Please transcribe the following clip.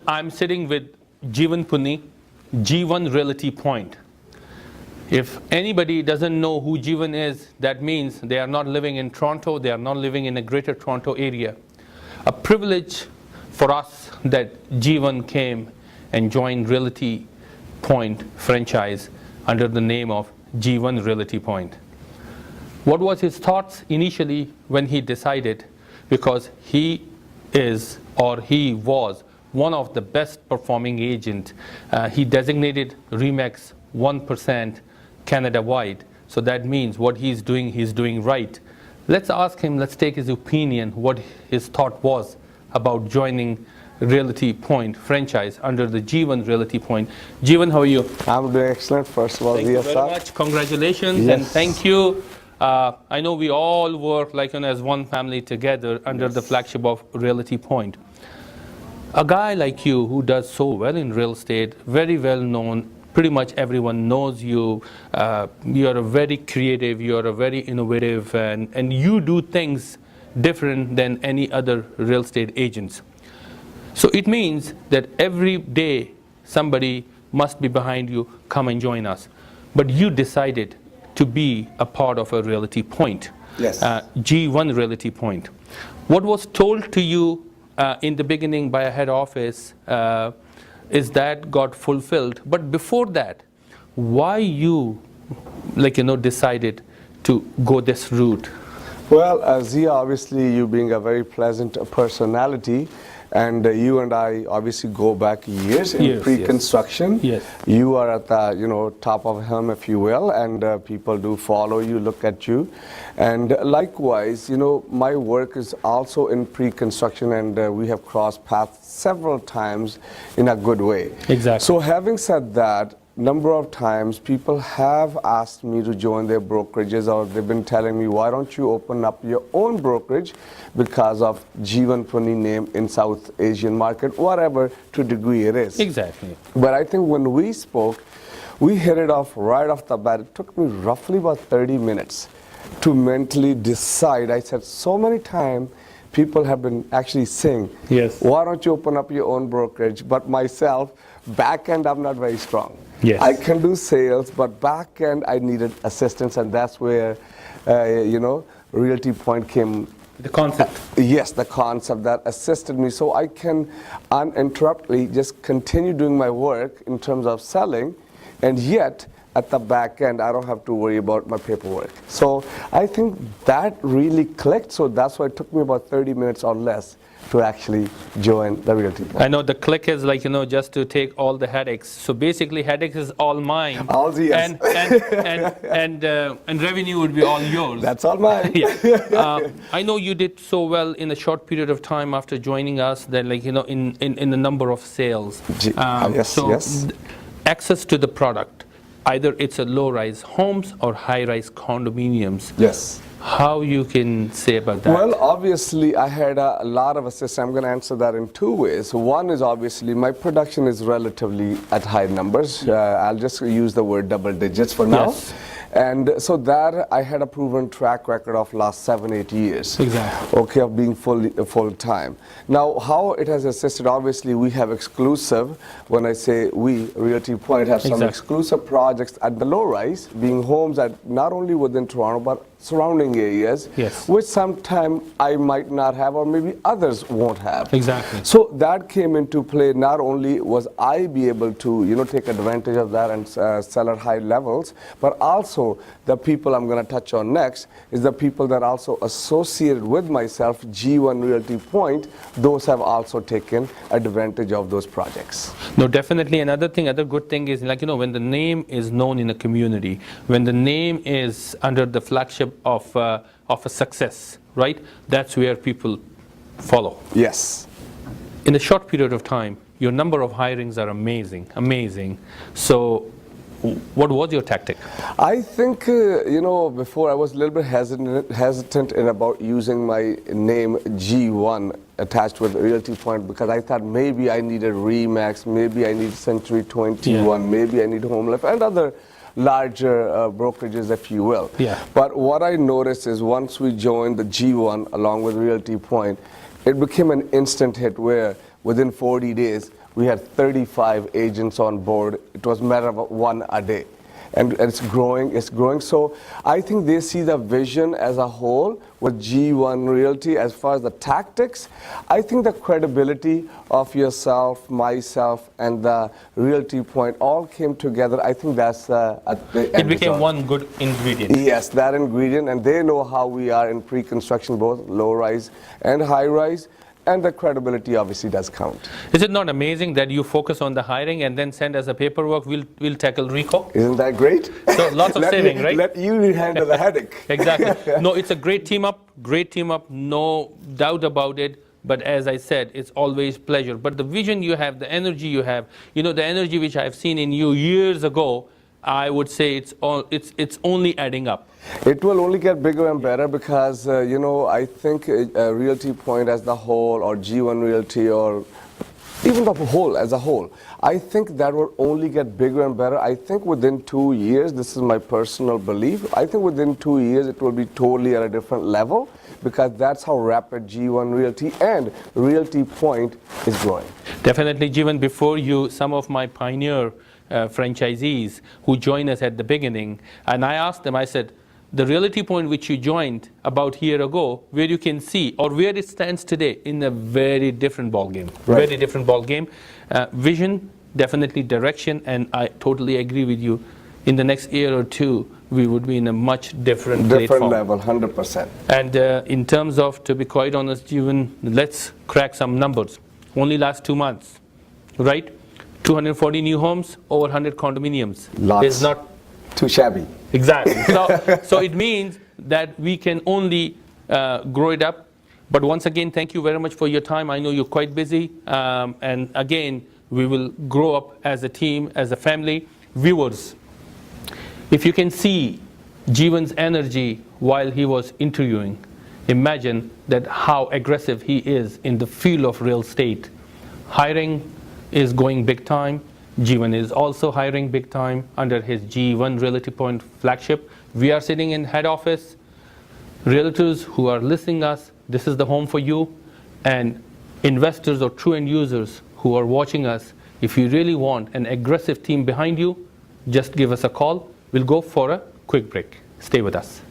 I'm sitting with Jeevan Punni, Jeevan Realty Point. If anybody doesn't know who Jeevan is, that means they are not living in Toronto, they are not living in the greater Toronto area. A privilege for us that Jeevan came and joined Realty Point franchise under the name of Jeevan Realty Point. What was his thoughts initially when he decided? Because he is, or he was, one of the best performing agent. He designated RE/MAX 1% Canada-wide. So that means what he's doing right. Let's ask him, let's take his opinion, what his thought was about joining Realty Point franchise under the Jeevan Realty Point. Jeevan, how are you? I'm doing excellent. First of all, thank you very much. Congratulations. Yes. And thank you. I know we all work as one family together under the flagship of Realty Point. A guy like you who does so well in real estate, very well known, pretty much everyone knows you. You're a very creative, you're a very innovative, and you do things different than any other real estate agents. So it means that every day somebody must be behind you, come and join us. But you decided to be a part of a Realty Point. Yes. G1 Realty Point. What was told to you in the beginning by a head office is that got fulfilled. But before that, why you decided to go this route? Well, Zia, obviously you being a very pleasant personality, and you and I obviously go back years in pre-construction. Yes. You are at the top of helm, if you will, and people do follow you, look at you. And likewise, my work is also in pre-construction, and we have crossed paths several times in a good way. Exactly. So having said that, number of times people have asked me to join their brokerages, or they've been telling me, why don't you open up your own brokerage because of Jeevan Punni name in South Asian market, whatever to degree it is. Exactly. But I think when we spoke, we hit it off right off the bat. It took me roughly about 30 minutes to mentally decide. I said so many times, people have been actually saying, yes, why don't you open up your own brokerage? But myself, back end, I'm not very strong. Yes. I can do sales, but back end, I needed assistance, and that's where, Realty Point came. The concept. Yes, the concept that assisted me, so I can uninterruptedly just continue doing my work in terms of selling, and yet at the back end, I don't have to worry about my paperwork. So I think that really clicked, so that's why it took me about 30 minutes or less to actually join the Realty Point. I know the click is just to take all the headaches. So basically, headaches is all mine. All the yes. And revenue would be all yours. That's all mine. Yeah. I know you did so well in a short period of time after joining us that in the number of sales. Yes. Access to the product. Either it's a low-rise homes or high-rise condominiums. Yes. How you can say about that? Well, obviously, I had a lot of assistance. I'm going to answer that in two ways. One is obviously my production is relatively at high numbers. I'll just use the word double digits for now. Yes. And so that I had a proven track record of last 7-8 years. Exactly. Okay, of being full time. Now, how it has assisted, obviously we have exclusive, when I say we, Realty Point have some exclusive projects at the low rise, being homes that not only within Toronto, but surrounding areas, which sometime I might not have, or maybe others won't have. Exactly. So that came into play. Not only was I be able to, take advantage of that and sell at high levels, but also the people I'm going to touch on next is the people that also associated with myself, G1 Realty Point. Those have also taken advantage of those projects. No, definitely. Another good thing is when the name is known in a community, when the name is under the flagship of a success, right? That's where people follow. Yes. In a short period of time, your number of hirings are amazing. So what was your tactic? I think, before I was a little bit hesitant in about using my name G1 attached with Realty Point, because I thought maybe I needed RE/MAX, maybe I need Century 21, maybe I need Home Life, and other larger brokerages, if you will. Yeah. But what I noticed is once we joined the G1 along with Realty Point, it became an instant hit where within 40 days, we had 35 agents on board. It was a matter of one a day. And it's growing. So I think they see the vision as a whole with G1 Realty. As far as the tactics, I think the credibility of yourself, myself, and the Realty Point all came together. I think that's the It became one good ingredient. Yes, that ingredient, and they know how we are in pre-construction, both low-rise and high-rise. And the credibility obviously does count. Is it not amazing that you focus on the hiring and then send us a paperwork, we'll tackle RICO? Isn't that great? So lots of saving, right? Let you handle the headache. Exactly. No, it's a great team up, no doubt about it. But as I said, it's always pleasure. But the vision you have, the energy you have, the energy which I've seen in you years ago, I would say it's only adding up. It will only get bigger and better because, I think Realty Point as the whole, or G1 Realty, or even the whole as a whole, I think that will only get bigger and better. I think within 2 years, this is my personal belief, I think within 2 years it will be totally at a different level because that's how rapid G1 Realty and Realty Point is growing. Definitely, Jeevan, before you, some of my pioneer franchisees who joined us at the beginning, and I asked them, I said, the Realty Point which you joined about a year ago, where you can see, or where it stands today, in a very different ball game. Right. Very different ball game. Vision, definitely direction, and I totally agree with you. In the next year or two, we would be in a much different platform. Level, 100%. And in terms of, to be quite honest, Jeevan, let's crack some numbers. Only last 2 months, right? 240 new homes, over 100 condominiums. Lots. It's not too shabby. Exactly. So it means that we can only grow it up. But once again, thank you very much for your time. I know you're quite busy. And again, we will grow up as a team, as a family. Viewers, if you can see Jeevan's energy while he was interviewing, imagine that how aggressive he is in the field of real estate. Hiring is going big time. Jeevan is also hiring big time under his G1 Realty Point flagship. We are sitting in head office. Realtors who are listening us, this is the home for you. And investors or true end users who are watching us, if you really want an aggressive team behind you, just give us a call. We'll go for a quick break. Stay with us.